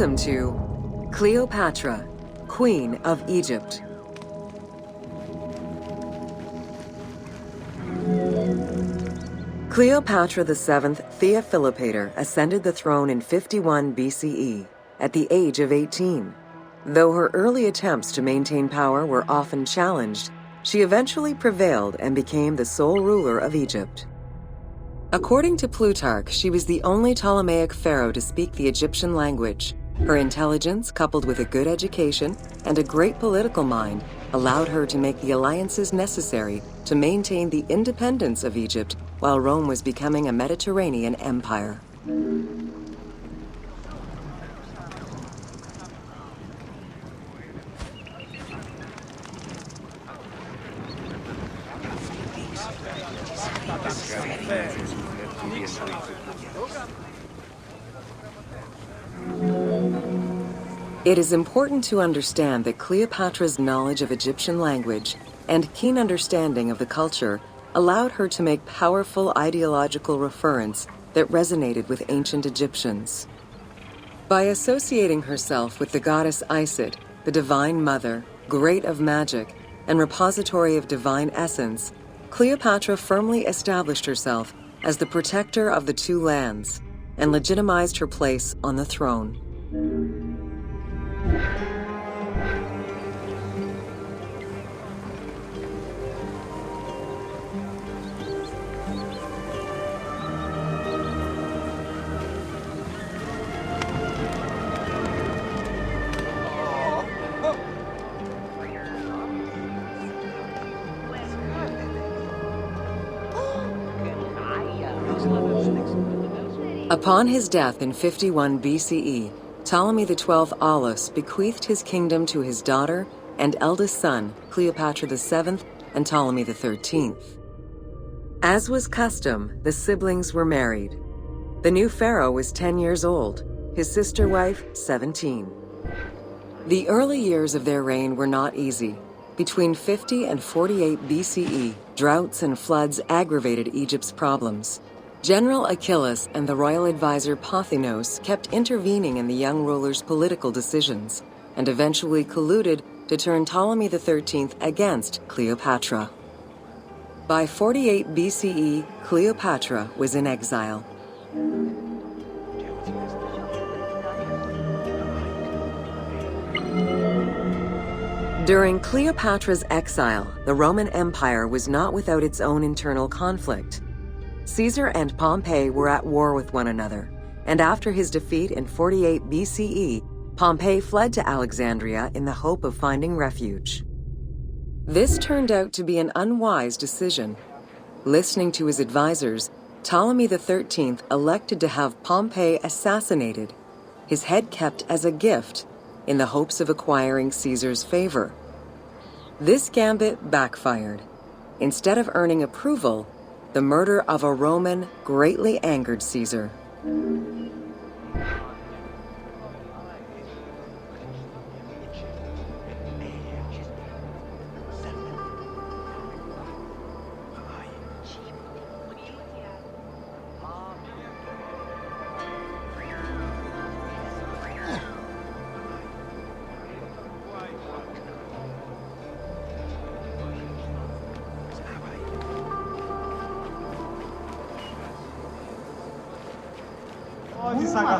Welcome to Cleopatra, Queen of Egypt. Cleopatra VII Theophilopator ascended the throne in 51 BCE at the age of 18. Though her early attempts to maintain power were often challenged, she eventually prevailed and became the sole ruler of Egypt. According to Plutarch, she was the only Ptolemaic pharaoh to speak the Egyptian language. Her intelligence, coupled with a good education and a great political mind, allowed her to make the alliances necessary to maintain the independence of Egypt while Rome was becoming a Mediterranean empire. It is important to understand that Cleopatra's knowledge of Egyptian language and keen understanding of the culture allowed her to make powerful ideological referents that resonated with ancient Egyptians. By associating herself with the goddess Isis, the divine mother, great of magic, and repository of divine essence, Cleopatra firmly established herself as the protector of the two lands and legitimized her place on the throne. Upon his death in 51 BCE, Ptolemy XII Aulus bequeathed his kingdom to his daughter and eldest son, Cleopatra VII and Ptolemy XIII. As was custom, the siblings were married. The new pharaoh was 10 years old, his sister wife 17. The early years of their reign were not easy. Between 50 and 48 BCE, droughts and floods aggravated Egypt's problems. General Achillas and the royal advisor Pothinos kept intervening in the young ruler's political decisions and eventually colluded to turn Ptolemy XIII against Cleopatra. By 48 BCE, Cleopatra was in exile. During Cleopatra's exile, the Roman Empire was not without its own internal conflict. Caesar and Pompey were at war with one another, and after his defeat in 48 BCE, Pompey fled to Alexandria in the hope of finding refuge. This turned out to be an unwise decision. Listening to his advisors, Ptolemy XIII elected to have Pompey assassinated, his head kept as a gift, in the hopes of acquiring Caesar's favor. This gambit backfired. Instead of earning approval, the murder of a Roman greatly angered Caesar.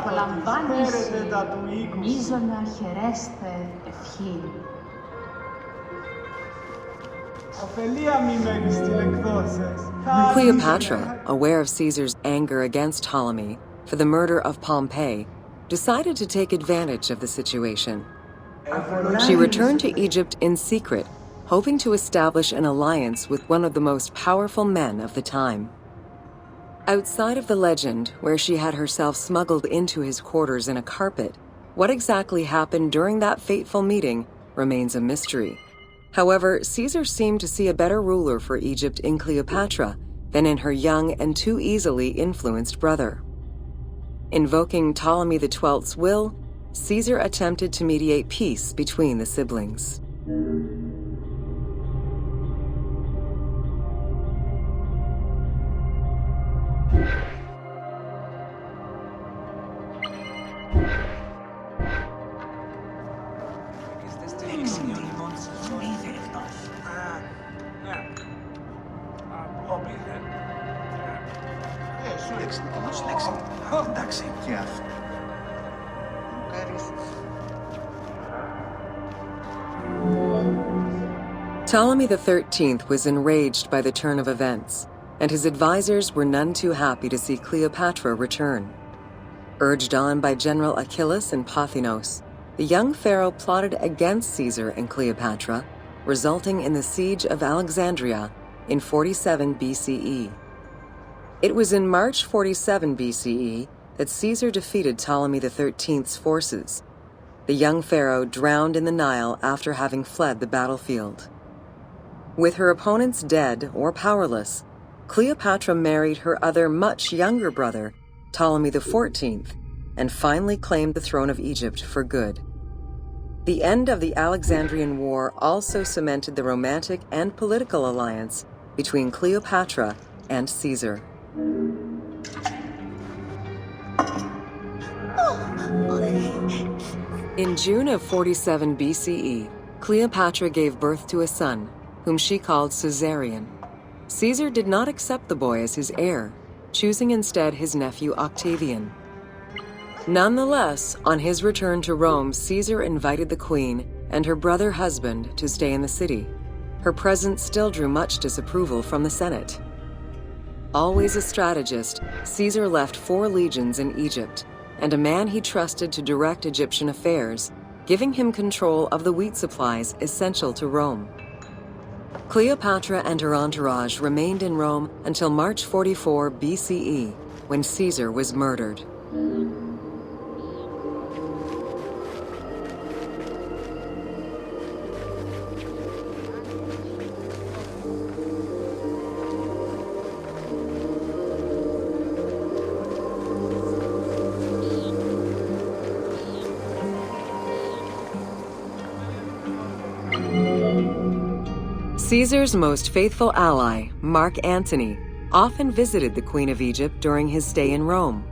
Απολαμβάνεσαι μίζωνα χαιρέστε ευχή. Cleopatra, aware of Caesar's anger against Ptolemy for the murder of Pompey, decided to take advantage of the situation. She returned to Egypt in secret, hoping to establish an alliance with one of the most powerful men of the time. Outside of the legend, where she had herself smuggled into his quarters in a carpet, what exactly happened during that fateful meeting remains a mystery. However, Caesar seemed to see a better ruler for Egypt in Cleopatra than in her young and too easily influenced brother. Invoking Ptolemy XII's will, Caesar attempted to mediate peace between the siblings. Εντάξει, και αυτό. Ptolemy XIII was enraged by the turn of events, and his advisors were none too happy to see Cleopatra return. Urged on by General Achillas and Pothinos, the young pharaoh plotted against Caesar and Cleopatra, resulting in the siege of Alexandria in 47 BCE. It was in March 47 BCE that Caesar defeated Ptolemy XIII's forces. The young pharaoh drowned in the Nile after having fled the battlefield. With her opponents dead or powerless, Cleopatra married her other much younger brother, Ptolemy XIV, and finally claimed the throne of Egypt for good. The end of the Alexandrian War also cemented the romantic and political alliance between Cleopatra and Caesar. In June of 47 BCE, Cleopatra gave birth to a son, whom she called Caesarion. Caesar did not accept the boy as his heir, choosing instead his nephew Octavian. Nonetheless, on his return to Rome, Caesar invited the queen and her brother husband to stay in the city. Her presence still drew much disapproval from the Senate. Always a strategist, Caesar left 4 legions in Egypt and a man he trusted to direct Egyptian affairs, giving him control of the wheat supplies essential to Rome. Cleopatra and her entourage remained in Rome until March 44 BCE, when Caesar was murdered. Caesar's most faithful ally, Mark Antony, often visited the Queen of Egypt during his stay in Rome.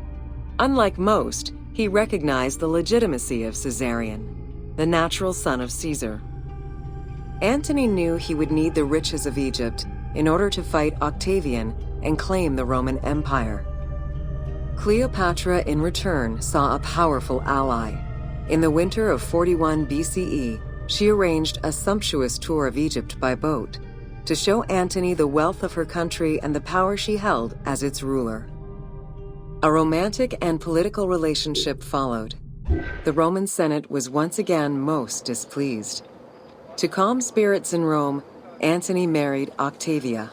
Unlike most, he recognized the legitimacy of Caesarion, the natural son of Caesar. Antony knew he would need the riches of Egypt in order to fight Octavian and claim the Roman Empire. Cleopatra, in return, saw a powerful ally. In the winter of 41 BCE, she arranged a sumptuous tour of Egypt by boat to show Antony the wealth of her country and the power she held as its ruler. A romantic and political relationship followed. The Roman Senate was once again most displeased. To calm spirits in Rome, Antony married Octavia,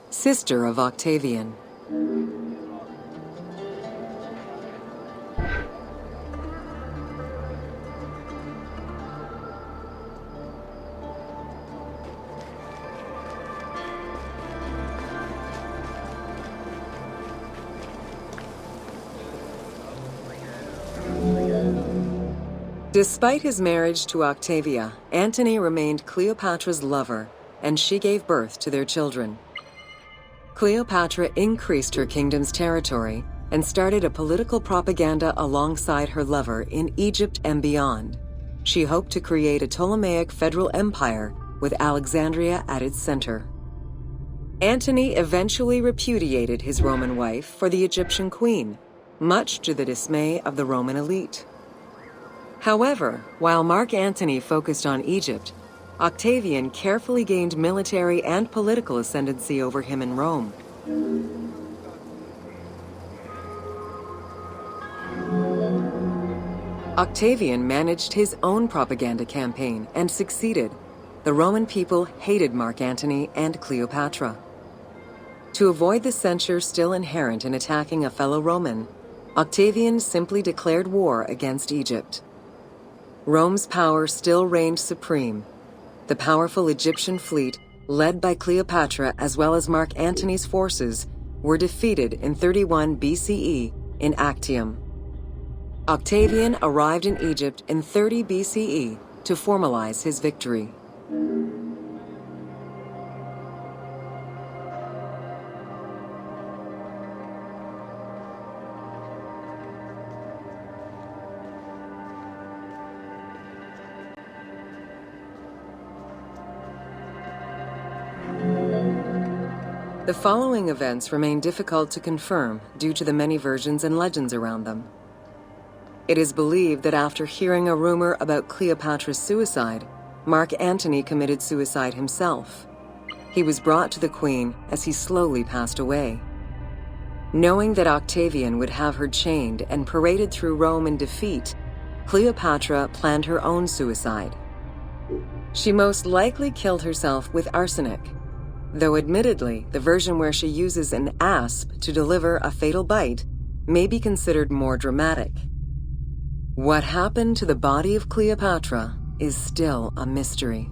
sister of Octavian. Despite his marriage to Octavia, Antony remained Cleopatra's lover, and she gave birth to their children. Cleopatra increased her kingdom's territory and started a political propaganda alongside her lover in Egypt and beyond. She hoped to create a Ptolemaic federal empire with Alexandria at its center. Antony eventually repudiated his Roman wife for the Egyptian queen, much to the dismay of the Roman elite. However, while Mark Antony focused on Egypt, Octavian carefully gained military and political ascendancy over him in Rome. Octavian managed his own propaganda campaign and succeeded. The Roman people hated Mark Antony and Cleopatra. To avoid the censure still inherent in attacking a fellow Roman, Octavian simply declared war against Egypt. Rome's power still reigned supreme. The powerful Egyptian fleet, led by Cleopatra as well as Mark Antony's forces, were defeated in 31 BCE in Actium. Octavian arrived in Egypt in 30 BCE to formalize his victory. The following events remain difficult to confirm due to the many versions and legends around them. It is believed that after hearing a rumor about Cleopatra's suicide, Mark Antony committed suicide himself. He was brought to the queen as he slowly passed away. Knowing that Octavian would have her chained and paraded through Rome in defeat, Cleopatra planned her own suicide. She most likely killed herself with arsenic, though admittedly the version where she uses an asp to deliver a fatal bite may be considered more dramatic. What happened to the body of Cleopatra is still a mystery.